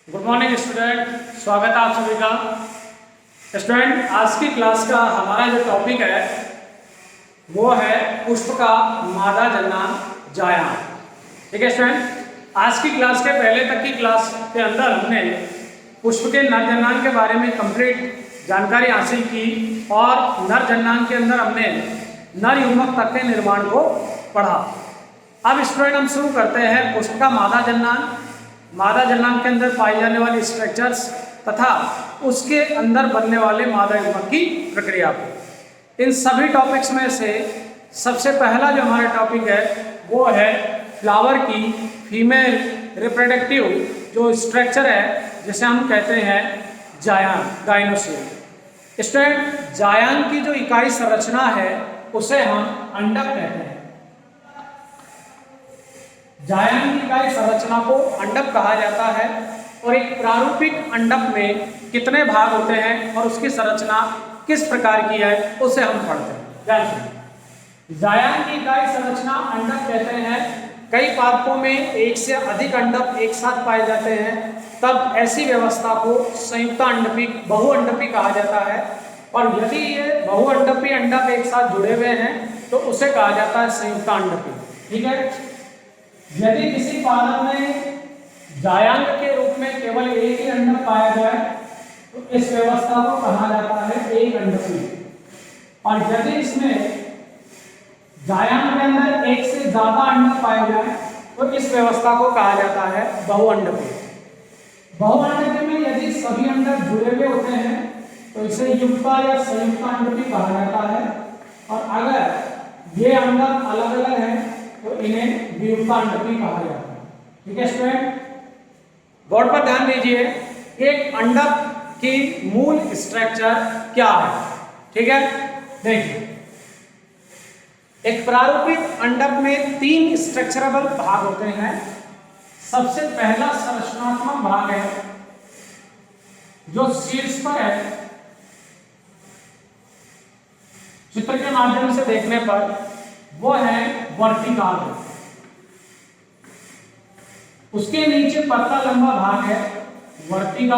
Good morning student, स्वागत है आप सभी का। स्टूडेंट, आज की क्लास का हमारा जो टॉपिक है वो है पुष्प का मादा जननांग जायान। ठीक है स्टूडेंट, आज की क्लास के पहले तक की क्लास के अंदर हमने पुष्प के नर जननांग के बारे में कंप्लीट जानकारी हासिल की और नर जननांग के अंदर हमने नर युग्मक तक के निर्माण को पढ़ा। अब स्टूडेंट हम शुरू करते हैं पुष्प का मादा जननांग, मादा जननांग के अंदर पाई जाने वाली स्ट्रक्चर्स तथा उसके अंदर बनने वाले मादा युग्मक की प्रक्रिया को। इन सभी टॉपिक्स में से सबसे पहला जो हमारा टॉपिक है वो है फ्लावर की फीमेल रिप्रोडक्टिव जो स्ट्रक्चर है जिसे हम कहते हैं जायान, गाइनोसिल। स्टूडेंट, जायान की जो इकाई संरचना है उसे हम अंडक कहते हैं। जायान की इकाई संरचना को अंडक कहा जाता है और एक प्रारूपिक अंडक में कितने भाग होते हैं और उसकी संरचना किस प्रकार की है उसे हम पढ़ते हैं। ध्यान से, जायान की इकाई संरचना अंडक कहते हैं। कई पादपों में एक से अधिक अंडक एक साथ पाए जाते हैं, तब ऐसी व्यवस्था को संयुक्त अंडपी, बहुअंडपी कहा जाता है। और यदि ये बहुअंडपी अंडक एक साथ जुड़े हुए हैं तो उसे कहा जाता है संयुक्त अंडपी। ठीक है, यदि किसी पादप में जायांग के रूप में केवल एक ही अंडक पाया जाए तो इस व्यवस्था को कहा जाता है एक अंडपी। और यदि इसमें जायांग के अंदर एक से ज्यादा अंडक पाए जाए तो इस व्यवस्था को कहा जाता है बहुअंडपी। बहुअंडपी में यदि सभी अंडक जुड़े हुए होते हैं तो इसे युक्ता या संयुक्त अंडपी कहा जाता है। और अगर ये अंडक अलग अलग हैं तो इन्हें वियुक्त अंडपी कहा जाता है। ठीक है स्टूडेंट, बोर्ड पर ध्यान दीजिए, एक अंडक की मूल स्ट्रक्चर क्या है। ठीक है, देखिए, एक प्रारूपिक अंडक में 3 स्ट्रक्चरेबल भाग होते हैं। सबसे पहला संरचनात्मक भाग है जो शीर्ष पर है, चित्र के माध्यम से देखने पर वो है वर्टिकाल। उसके नीचे पतला लंबा भाग है वर्टिका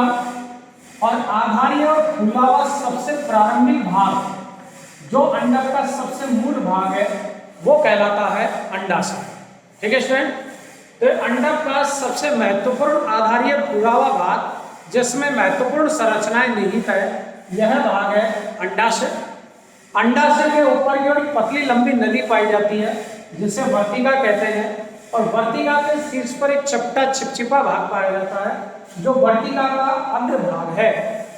और आधारी और खुला हुआ सबसे प्रारंभिक भाग जो अंडक का सबसे मूल भाग है वो कहलाता है अंडाशय। ठीक है स्टूडेंट, तो अंडक का सबसे महत्वपूर्ण आधारीय खुला हुआ भाग जिसमें महत्वपूर्ण संरचनाएं निहित है यह भाग है अंडाशय। अंडाशय के ऊपर की ओर पतली लंबी नली पाई जाती है जिसे वर्तिका कहते हैं और वर्तिका के शीर्ष पर एक चपटा चिपचिपा भाग पाया जाता है जो वर्तिका का अग्र भाग है,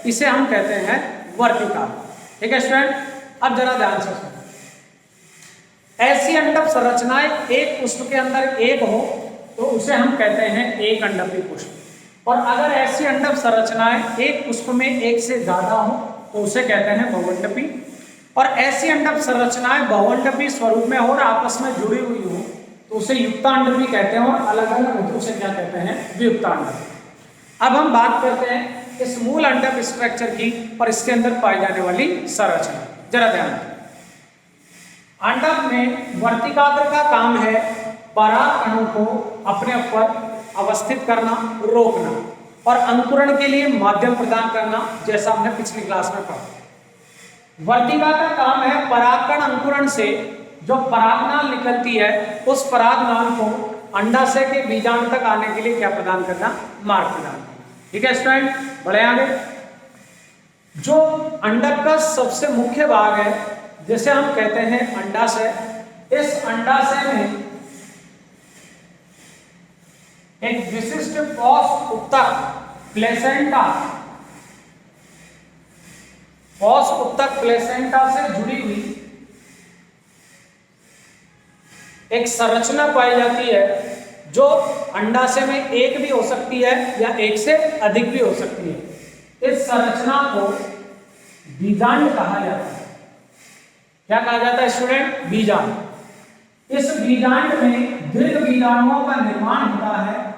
इसे हम कहते हैं वर्तिका। ठीक है स्टूडेंट, अब जरा ध्यान से सुनो। ऐसी अंडक संरचनाएं एक पुष्प के अंदर एक हो तो उसे हम कहते हैं एक अंडपी पुष्प। और अगर ऐसी अंडक संरचनाएं एक पुष्प में एक से ज्यादा हो तो उसे कहते हैं बहुअंडपी। और ऐसी अंडक संरचनाएं बहुअंडपी स्वरूप में हो और आपस में जुड़ी हुई हो तो उसे युक्तांडपी कहते हैं और अलग अलग हो तो उसे क्या कहते हैं, वियुक्तांडपी। अब हम बात करते हैं इस मूल अंडक स्ट्रक्चर की और इसके अंदर पाई जाने वाली संरचना। जरा ध्यान दें, अंडक में वर्तिकाग्र का काम है पराग कणों को अपने ऊपर अवस्थित करना, रोकना और अंकुरण के लिए माध्यम प्रदान करना, जैसा हमने पिछली क्लास में पढ़ा। वर्तिका का काम है परागकण अंकुरण से जो परागनाल निकलती है उस परागनाल को अंडाशय के बीजांड तक आने के लिए क्या प्रदान करना, मार्ग प्रदान करना। ठीक है स्टूडेंट, बढ़े आगे। जो अंडक का सबसे मुख्य भाग है जिसे हम कहते हैं अंडाशय, इस अंडाशय में एक विशिष्ट पॉस उत्तक प्लेसेंटा, पॉस उत्तक प्लेसेंटा से जुड़ी हुई एक संरचना पाई जाती है जो अंडाशय में एक भी हो सकती है या एक से अधिक भी हो सकती है। इस संरचना को बीजांड कहा जाता है। क्या कहा जाता है स्टूडेंट, बीजांड। इस बीजांड में दीर्घ बीजाणुओं का निर्माण होता है,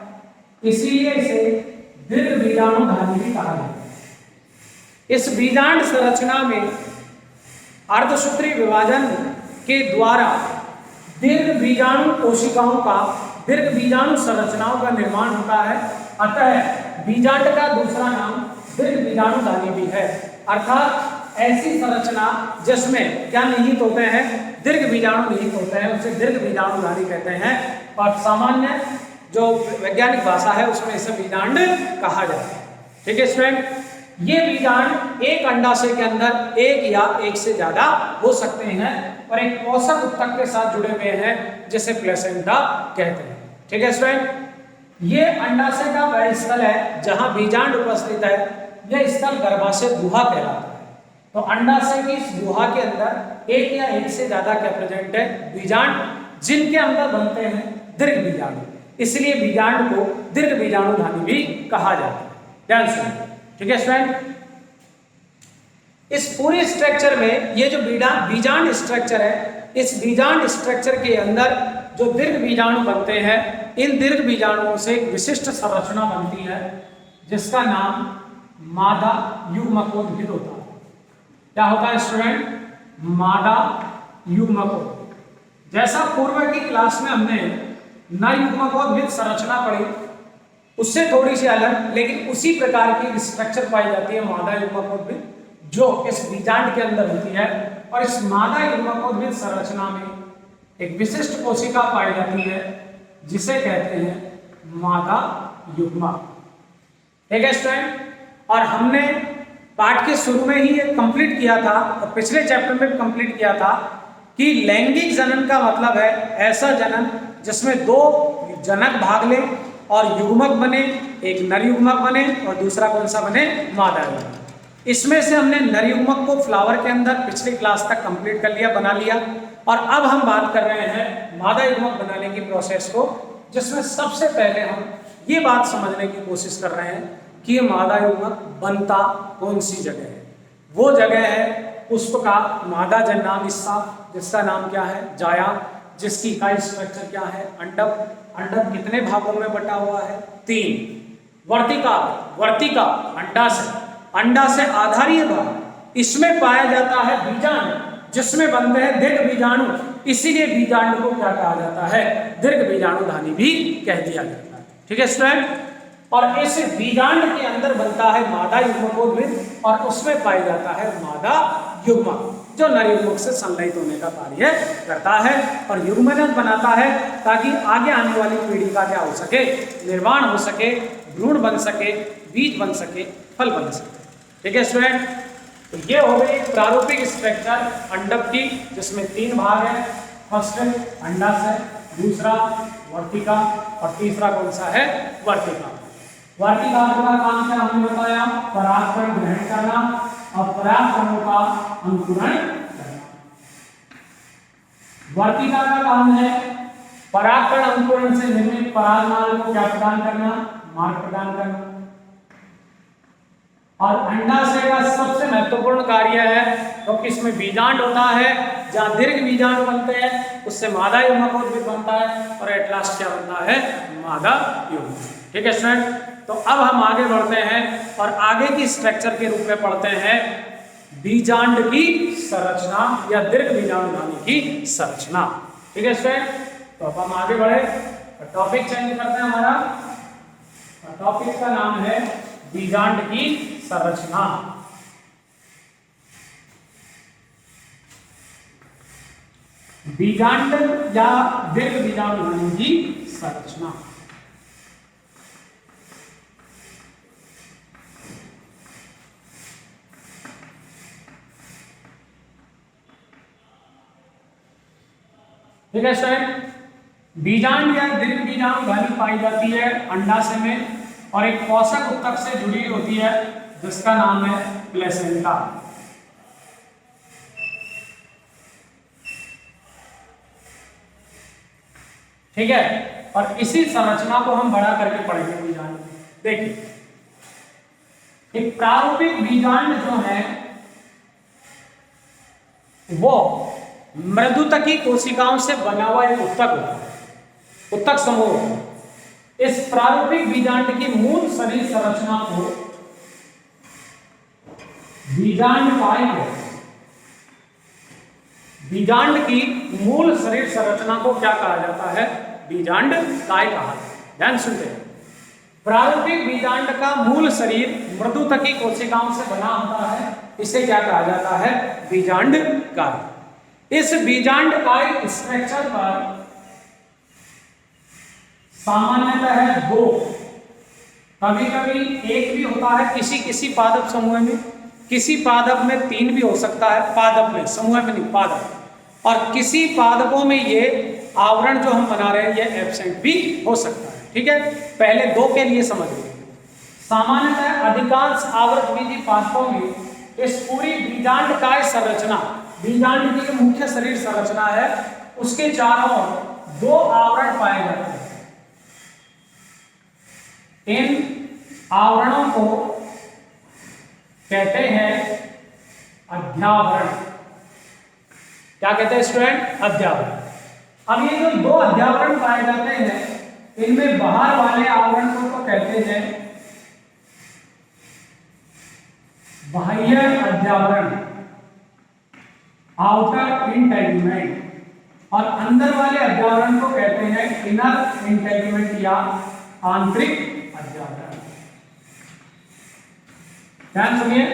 इसीलिए इसे दीर्घ बीजाणुधारी भी कहा जाता है। इस बीजांड संरचना में अर्धसूत्री विभाजन के द्वारा दीर्घ बीजाणु कोशिकाओं का, दीर्घ बीजाणु संरचनाओं का निर्माण होता है। अतः बीजांड का दूसरा नाम दीर्घ बीजाणुधानी भी है, अर्थात ऐसी संरचना जिसमें क्या निहित होते हैं, दीर्घ बीजाणु निहित होते हैं, उसे दीर्घ बीजाणुधानी कहते हैं। और सामान्य जो वैज्ञानिक भाषा है उसमें इसे बीजांड कहा जाता है। ठीक है स्टूडेंट, ये बीजांड एक अंडाशय के अंदर एक या एक से ज्यादा हो सकते हैं और एक पोषक उत्तक के साथ जुड़े हुए हैं जिसे प्लेसेंटा कहते हैं। ठीक है स्टूडेंट, ये अंडाशय का वह स्थल है जहां बीजांड उपस्थित है। यह स्थल गर्भाशय गुहा कहलाता है। तो अंडाशय की इस गुहा के अंदर एक या एक से ज्यादा क्या प्रेजेंट है, बीजांड, जिनके अंदर बनते हैं दीर्घ बीजाणु, इसलिए बीजांड को दीर्घ बीजाणुधानी भी कहा जाता है। ध्यान सुनिए। ठीक है स्टूडेंट, इस पूरे स्ट्रक्चर में ये जो बीजांड स्ट्रक्चर है, इस बीजांड स्ट्रक्चर के अंदर जो दीर्घ बीजाणु बनते हैं, इन दीर्घ बीजाणुओं से एक विशिष्ट संरचना बनती है जिसका नाम मादा युग्मकोद्भिद होता है। क्या होता है स्टूडेंट, मादा युग्मकोद्भिद। जैसा पूर्व की क्लास में हमने नर युग्मकोद्भिद संरचना पढ़ी, उससे थोड़ी सी अलग लेकिन उसी प्रकार की स्ट्रक्चर पाई जाती है मादा युग्मकोद्भिद, जो इस बीजांड के अंदर होती है। और इस मादा युग्मकोद्भिद संरचना में एक विशिष्ट कोशिका पाई जाती है जिसे कहते हैं मादा युग्मक। ठीक है स्टूडेंट, और हमने पाठ के शुरू में ही ये कंप्लीट किया था और पिछले चैप्टर में कंप्लीट किया था कि लैंगिक जनन का मतलब है ऐसा जनन जिसमें दो जनक भाग ले और युग्मक बने, एक नर युग्मक बने और दूसरा कौन सा बने, मादा युग्मक। इसमें से हमने नर युग्मक को फ्लावर के अंदर पिछली क्लास तक कंप्लीट कर लिया, बना लिया। और अब हम बात कर रहे हैं मादा युग्मक बनाने की प्रोसेस को, जिसमें सबसे पहले हम ये बात समझने की कोशिश कर रहे हैं कि ये मादा युग्मक बनता कौन सी जगह है। वो जगह है पुष्प का मादा जन्नांग हिस्सा, जिसका नाम क्या है, जाया, जिसकी इकाई स्ट्रक्चर क्या है, अंडक। अंडक कितने भागों में बटा हुआ है, 3। वर्तिका, वर्तिका अंडा से आधारीय भाग, इसमें पाया जाता है बीजांड, जिसमें बनते हैं दीर्घ बीजाणु, इसीलिए बीजांड को क्या कहा जाता है, दीर्घ बीजाणुधानी भी कह दिया जाता है। ठीक है स्टूडेंट, और इस बीजांड के अंदर बनता है मादा युग्मकोद्भिद और उसमें पाया जाता है मादा युग्मक, जो नर युग्मक से संलयित होने का कार्य करता है और युग्मनज बनाता है ताकि आगे आने वाली पीढ़ी का क्या हो सके, निर्माण हो सके, भ्रूण बन सके, बीज बन सके, फल बन सके। ठीक है स्टूडेंट, तो ये हो गई प्रारूपिक स्ट्रक्चर अंडक की, जिसमें 3 भाग है। फर्स्ट अंडाशय, दूसरा वर्तिका और तीसरा कौन सा है, वर्तिका। वर्तिका का काम क्या हमने बताया, परागकण ग्रहण करना और परागकणों का अंकुरण करना। वर्तिका का काम है परागकण अंकुरण से निर्मित परागनाल को क्या प्रदान करना, मार्ग प्रदान करना। और अंडाशय का सबसे महत्वपूर्ण कार्य है क्योंकि इसमें बीजांड होता है, जहां दीर्घ बीजाणु बनते हैं उससे मादा युग्मकोद्भिद बनता है और एट लास्ट क्या बनता है, मादा युग्मक। ठीक है स्टूडेंट, तो अब हम आगे बढ़ते हैं और आगे की स्ट्रक्चर के रूप में पढ़ते हैं बीजांड की संरचना या दीर्घ बीजाणुधानी की संरचना। ठीक है स्टूडेंट, तो अब हम आगे बढ़े, टॉपिक चेंज करते हैं हमारा, टॉपिक का नाम है बीजांड की संरचना। बीजांड या दीर्घ बीजाणुधानी की संरचना। ठीक है स्टूडेंट, बीजांड या दीर्घ बीजाणुधानी पाई जाती है अंडाशय में और एक पोषक उत्तक से जुड़ी होती है जिसका नाम है प्लेसेंटा। ठीक है, और इसी संरचना को हम बड़ा करके पढ़ेंगे बीजांड। देखिए, एक प्रारूपिक बीजांड जो है वो मृदुतकी कोशिकाओं से बना हुआ एक उत्तक होता है, उत्तक समूह। इस प्रारूपिक बीजांड की मूल शरीर संरचना को बीजांड काय कहते हैं। बीजांड की मूल शरीर संरचना को क्या कहा जाता है, बीजांड काय कहा जाता है। ध्यान सुनते हैं, प्रारूपिक बीजांड का मूल शरीर मृदुतकी कोशिकाओं से बना होता है, इसे क्या कहा जाता है? बीजांड काय। इस बीजांड काय स्ट्रक्चर पर सामान्यतः दो, कभी कभी एक भी होता है किसी किसी पादप समूह में, किसी पादप में तीन भी हो सकता है, पादप में, समूह में नहीं, पादप। और किसी पादपों में ये आवरण जो हम बना रहे हैं ये एब्सेंट भी हो सकता है। ठीक है, पहले दो के लिए समझ लीजिए। सामान्यतः अधिकांश आवृतबीजी पादपों में इस पूरी बीजांड काय संरचना, बीजांड की जो मुख्य शरीर संरचना है उसके चारों ओर दो आवरण पाए जाते हैं। इन आवरणों को कहते हैं अध्यावरण। क्या कहते हैं स्टूडेंट? अध्यावरण। अब ये जो दो अध्यावरण पाए जाते हैं इनमें बाहर वाले आवरण को तो कहते हैं बाह्य अध्यावरण, आउटर इंटेगुमेंट, और अंदर वाले अध्यावरण को कहते हैं इनर इंटेगुमेंट या आंतरिक अध्यावरण। ध्यान सुनिए,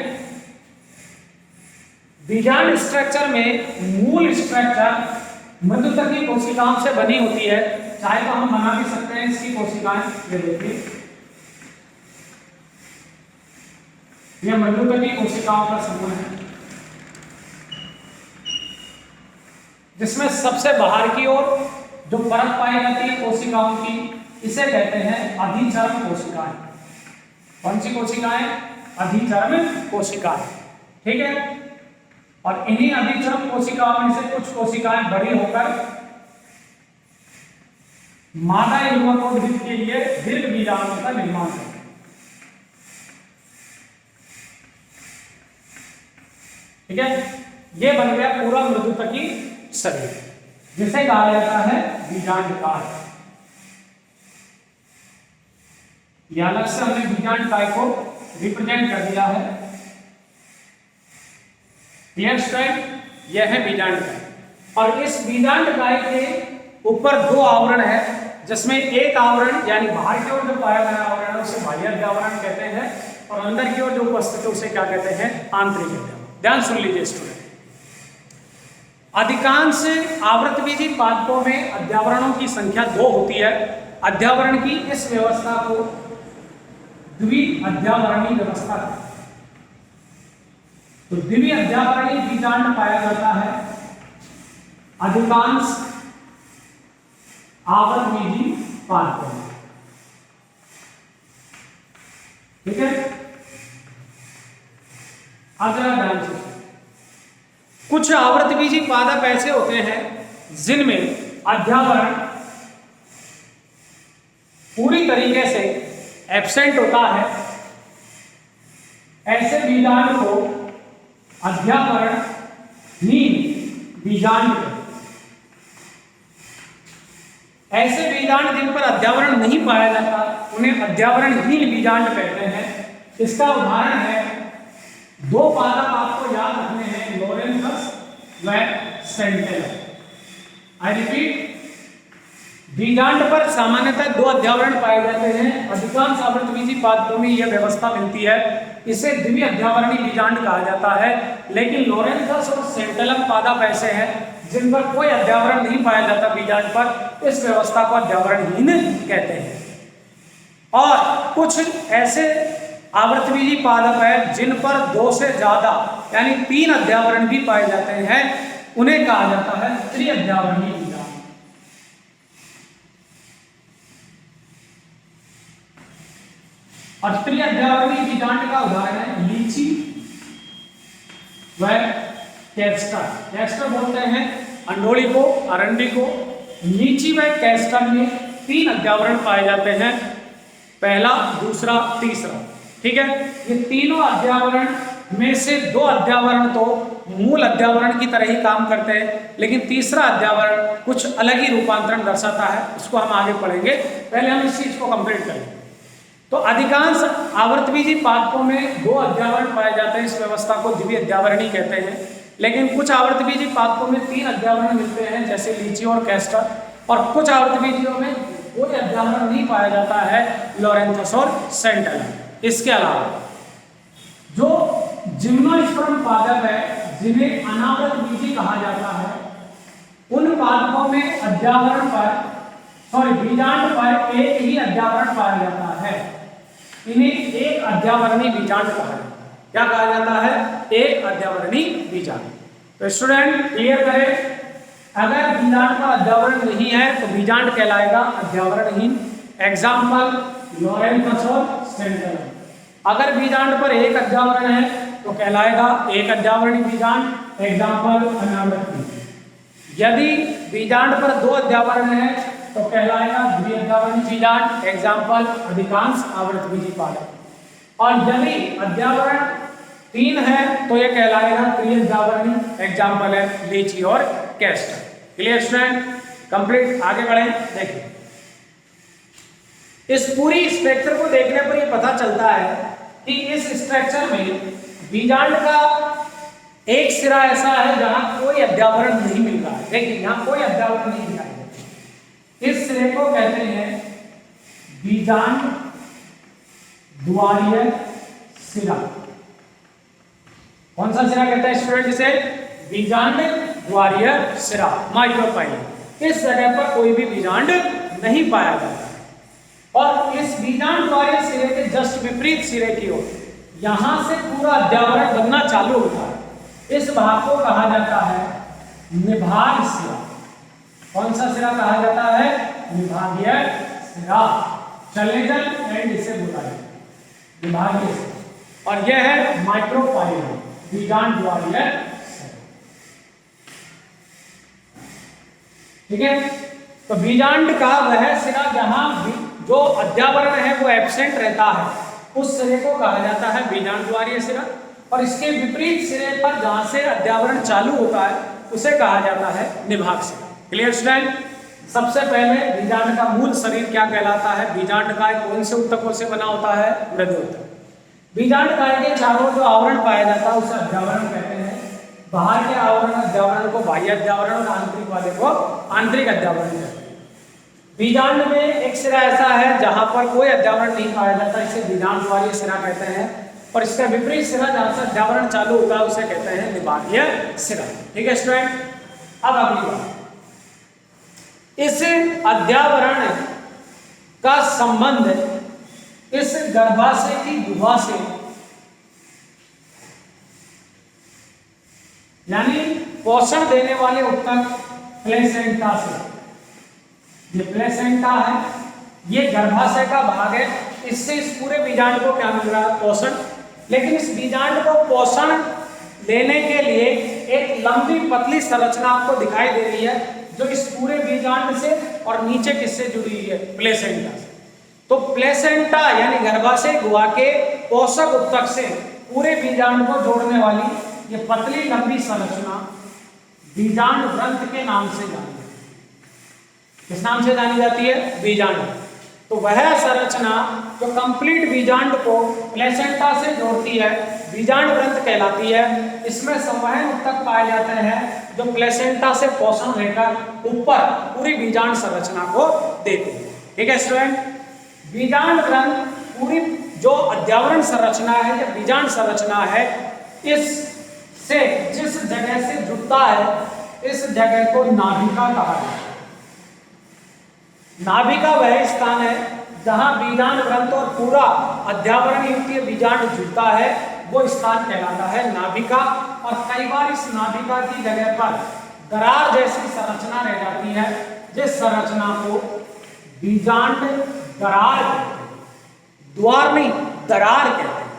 बीजांड स्ट्रक्चर में मूल स्ट्रक्चर मृदुतकी कोशिकाओं से बनी होती है, चाहे तो हम बना भी सकते हैं इसकी कोशिकाएं। ये देखिए, यह मृदुतकी कोशिकाओं का समूह है जिसमें सबसे बाहर की ओर जो परत पाई जाती है कोशिकाओं की, इसे कहते हैं अधिचर्म कोशिकाएं। कौन सी कोशिकाएं? अधिचर्म कोशिकाएं। ठीक है, और इन्हीं अधिचर्म कोशिकाओं में से कुछ कोशिकाएं बड़ी होकर मादा युग्मकोद्भिद के लिए दीर्घ बीजाणुओं का निर्माण करते हैं। ठीक है, ये बन गया पूरा मृदुतकी शरीर, जिसे कहा जाता है बीजांड काय। यह अलग से हमने बीजांड काय को रिप्रेजेंट कर दिया है। Clear student? यह है बीजांड काय, और इस बीजांड काय के ऊपर दो आवरण है, जिसमें एक आवरण यानी बाहर की ओर जो पाया गया आवरण है उसे बाह्य अध्यावरण कहते हैं, और अंदर की ओर जो उपस्थित है उसे क्या कहते हैं? आंतरिक अध्यावरण। ध्यान सुन लीजिए स्टूडेंट, अधिकांश आवृतबीजी पादपों में अध्यावरणों की संख्या दो होती है। अध्यावरण की इस व्यवस्था को द्विअध्यावरणीय व्यवस्था है। तो द्विअध्यावरणीय बीजांड पाया जाता है अधिकांश आवृतबीजी पादपों में। ठीक है, अब जरा ध्यान से, कुछ आवृतबीजी पादप ऐसे होते हैं जिनमें अध्यावरण पूरी तरीके से एब्सेंट होता है। ऐसे बीजांड को अध्यावरणहीन बीजांड कहते हैं। ऐसे बीजांड जिन पर अध्यावरण नहीं पाया जाता उन्हें अध्यावरणहीन बीजांड कहते हैं। इसका उदाहरण है, दो पादप आपको याद रखने हैं, लोरेंथस व सेंटेलम। आई रिपीट, बीजांड पर सामान्यतः दो अध्यावरण पाए जाते हैं। अधिकांश आवृतबीजी पादपों में यह व्यवस्था मिलती है, इसे द्विअध्यावरणीय बीजांड कहा जाता है। लेकिन लोरेंथस और सेंटेलम पादप ऐसे हैं जिन पर कोई अध्यावरण नहीं पाया जाता बीजांड पर, इस व्यवस्था को अध्यावरणहीन कहते हैं। और कुछ ऐसे आवृतबीजी पादप है जिन पर दो से ज्यादा यानी तीन अध्यावरण भी पाए जाते हैं, उन्हें कहा जाता है त्रिअध्यावरणीय बीजांड। और त्रिअध्यावरणीय बीजांड का उदाहरण है लीची व कैस्टर। कैस्टर बोलते हैं अंडोली को, अरंडी को। लीची व कैस्टर में तीन अध्यावरण पाए जाते हैं, पहला, दूसरा, तीसरा। ठीक है, ये तीनों अध्यावरण में से दो अध्यावरण तो मूल अध्यावरण की तरह ही काम करते हैं, लेकिन तीसरा अध्यावरण कुछ अलग ही रूपांतरण दर्शाता है। इसको हम आगे पढ़ेंगे, पहले हम इस चीज को कंप्लीट करेंगे। तो अधिकांश आवृतबीजी पादपों में दो अध्यावरण पाए जाते हैं, इस व्यवस्था को द्विअध्यावरणीय कहते हैं। लेकिन कुछ आवृतबीजी पादपों में तीन अध्यावरण मिलते हैं, जैसे लीची और कैस्टर। और कुछ आवृतबीजियों में कोई अध्यावरण नहीं पाया जाता है लॉरेंथस और सेंटेनल। इसके अलावा जो जिम्नोस्पर्म पादप है जिन्हें अनावृत बीजी कहा जाता है, उन पादपों में अध्यावरण पर बीजांड पर एक ही अध्यावरण पाया जाता है। इन्हें एक अध्यावरणी बीजांड कहा जाता है। क्या कहा जाता है? एक अध्यावरणी बीजांड। तो स्टूडेंट क्लियर करें, अगर बीजांड का अध्यावरण नहीं है तो बीजांड कहलाएगा अध्यावरणहीन। एग्जाम्पल लॉरेंथस और सेंटेनल। अगर बीजांड पर एक अध्यावरण है तो कहलाएगा एक अध्यावरणी बीजांड। एग्जाम्पल अनावृत बीज। यदि बीजांड पर दो अध्यावरण है तो कहलाएगा द्विअध्यावरणी बीजांड। एग्जाम्पल अधिकांश आवृत बीजी पादप। और यदि अध्यावरण 3 है तो यह कहलाएगा त्रिअध्यावरणी। एग्जाम्पल है लीची और कैस्टर। Clear student? कंप्लीट। आगे बढ़े। देखिए इस पूरी स्ट्रक्चर को देखने पर यह पता चलता है कि इस स्ट्रक्चर में बीजांड का एक सिरा ऐसा है जहां कोई अध्यावरण नहीं मिल रहा है। देखिए यहां कोई अध्यावरण नहीं दिखाई देता। इस सिरे को कहते हैं बीजांड द्वारीय सिरा। कौन सा सिरा कहते हैं स्टूडेंट? इसे बीजांड द्वारीय सिरा, माइक्रोपाइलम। इस जगह पर कोई भी बीजांड नहीं पाया जाता। और इस बीजांड द्वारीय सिरे के जस्ट विपरीत सिरे की ओर यहां से पूरा अध्यावरण बनना चालू होता है। इस भाग को कहा जाता है निभाग सिरा। कौन सा सिरा कहा जाता है? निभागीय सिरा। चलेजल एंड इसे बुलाइए विभागीय सिरा। और यह है माइक्रोपाइलम, बीजांड द्वारीय सिरा। ठीक है। तो बीजांड का वह सिरा जहां जो अध्यावरण है वो एब्सेंट रहता है, उस सिरे को कहा जाता है बीजांड द्वारीय सिरा। और इसके विपरीत सिरे पर जहां से अध्यावरण चालू होता है उसे कहा जाता है निभाग सिरा। Clear student? सबसे पहले बीजांड का मूल शरीर क्या कहलाता है? बीजांड काय कौन से ऊतकों से बना होता है? मृदु ऊतक। बीजांड काय के चारों जो आवरण पाया जाता है उसे अध्यावरण कहते हैं। बाहर के आवरण अध्यावरण को बाह्य अध्यावरण और आंतरिक वाले को आंतरिक अध्यावरण कहते हैं। बीजांड में एक सिरा ऐसा है जहां पर कोई अध्यावरण नहीं पाया जाता, इसे बीजांड द्वारीय सिरा कहते हैं। और इसका विपरीत सिरा जहां से अध्यावरण चालू होता है उसे कहते हैं निभागीय सिरा। ठीक है स्टूडेंट? अब अगली बात, इस अध्यावरण का संबंध इस गर्भाशय की गुहा से, यानी पोषण देने वाले ऊतक प्लेसेंटा से। ये प्लेसेंटा है, ये गर्भाशय का भाग है। इससे इस पूरे बीजांड को क्या मिल रहा है? पोषण। लेकिन इस बीजांड को पोषण लेने के लिए एक लंबी पतली संरचना आपको दिखाई दे रही है जो इस पूरे बीजांड से और नीचे किससे जुड़ी हुई है? प्लेसेंटा से। तो प्लेसेंटा यानी गर्भाशय गुहा के पोषक ऊतक से पूरे बीजांड को जोड़ने वाली ये पतली लंबी संरचना बीजांड ग्रंथ के नाम से जानी जाती है। किस नाम से जानी जाती है? बीजांड। तो वह संरचना जो कंप्लीट बीजांड को प्लेसेंटा से जोड़ती है बीजांड ग्रंथ कहलाती है। इसमें संवहन ऊतक पाए जाते हैं जो प्लेसेंटा से पोषण लेकर ऊपर पूरी बीजांड संरचना को देते हैं। ठीक है स्टूडेंट? बीजांड ग्रंथ पूरी जो अध्यावरण संरचना है या बीजांड संरचना है, इससे जिस जगह से जुड़ता है इस जगह को नाभिका कहा जाता है। नाभिका वह स्थान है जहां बीजांड ग्रंथ और पूरा अध्यावरण युक्त बीजांड जुड़ता है, वो स्थान कहलाता है नाभिका। और कई बार इस नाभिका की जगह पर दरार जैसी संरचना रह जाती है, जिस संरचना को बीजांड दरार कहते हैं। द्वार नहीं, दरार कहते हैं।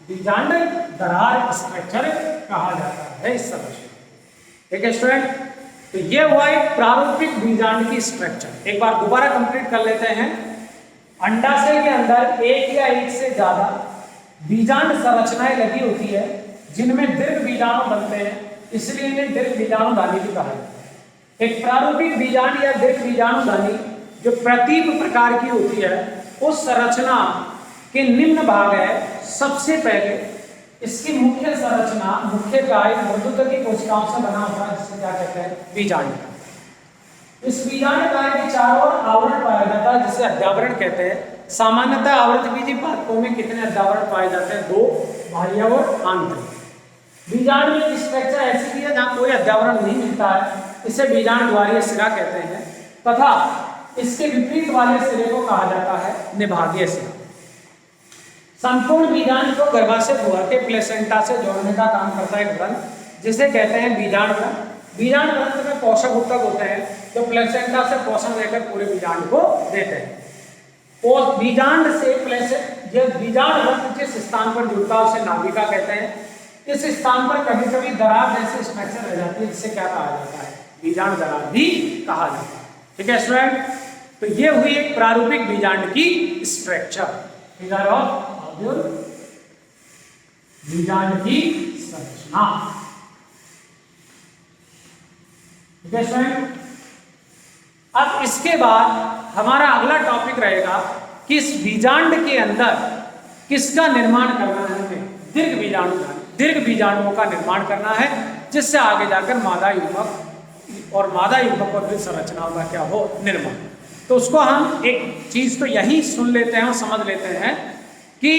बीजांड दरार स्ट्रक्चर कहा जाता है इस संरचना। ठीक है स्टूडेंट? तो ये हुआ एक प्रारूपिक बीजांड की स्ट्रक्चर। एक बार दोबारा कंप्लीट कर लेते हैं। अंडाशय के अंदर एक या एक से ज्यादा बीजांड संरचनाएं लगी होती है जिनमें दीर्घ बीजाणु बनते हैं, इसलिए इन्हें दीर्घ बीजाणुधानी भी कहा जाता है। एक प्रारूपिक बीजांड या दीर्घ बीजाणुधानी जो प्रतीक प्रकार की होती है, उस संरचना के निम्न भाग है। सबसे पहले इसकी मुख्य संरचना मुख्य काय मृदुत्व की कोशिकाओं से बना होता है, जिसे क्या कहते हैं? बीजांड। इस बीजांड काय के चारों ओर आवरण पाया जाता है जिसे अध्यावरण कहते हैं। सामान्यतः आवृतबीजी पादपों में कितने अध्यावरण पाए जाते हैं? 2, बाह्य और आंतरिक। बीजांड में एक स्ट्रक्चर ऐसी भी है जहां कोई अध्यावरण नहीं मिलता है, इसे बीजांड द्वारीय सिरा कहते हैं, तथा इसके विपरीत वाले सिरे को कहा जाता है निभागीय सिरा। संपूर्ण बीजांड को गर्भाशय गुहा के प्लेसेंटा से जोड़ने का काम करता है ग्रंथ जिसे कहते हैं बीजांड ग्रंथ। बीजांड ग्रंथ में पोषक ऊतक होते हैं जो प्लेसेंटा से पोषण देकर पूरे बीजांड को देते हैं। और बीजांड से बीजांड ग्रंथ जिस स्थान पर जुड़ता है उसे नाभिका कहते हैं। इस स्थान पर कभी कभी दरार जैसी स्ट्रक्चर रह जाती है जिसे क्या कहा जाता है? बीजांड दरार भी कहा जाता है। ठीक है स्टूडेंट, तो ये हुई एक प्रारूपिक बीजांड की स्ट्रक्चर। फिगर ऑफ बीजांड की संरचना। ठीक है स्टूडेंट, अब इसके बाद हमारा अगला टॉपिक रहेगा कि इस बीजांड के अंदर किसका निर्माण करना है? हमें दीर्घ बीजाणुओं का निर्माण करना है जिससे आगे जाकर मादा युग्मक और मादा युग्मक और फिर संरचनाओं का क्या हो? निर्माण। तो उसको हम एक चीज तो यही सुन लेते हैं और समझ लेते हैं कि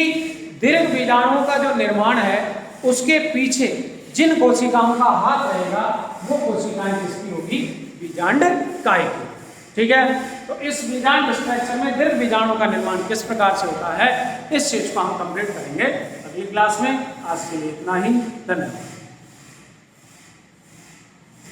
दीर्घ बीजाणुओं का जो निर्माण है उसके पीछे जिन कोशिकाओं का हाथ रहेगा वो कोशिकाएं किसकी होगी? बीजांड काय की। ठीक है, तो इस बीजांड स्ट्रक्चर में दीर्घ बीजाणुओं का निर्माण किस प्रकार से होता है इस चीज को हम कंप्लीट करेंगे अगली क्लास में। आज के लिए इतना ही, धन्यवाद।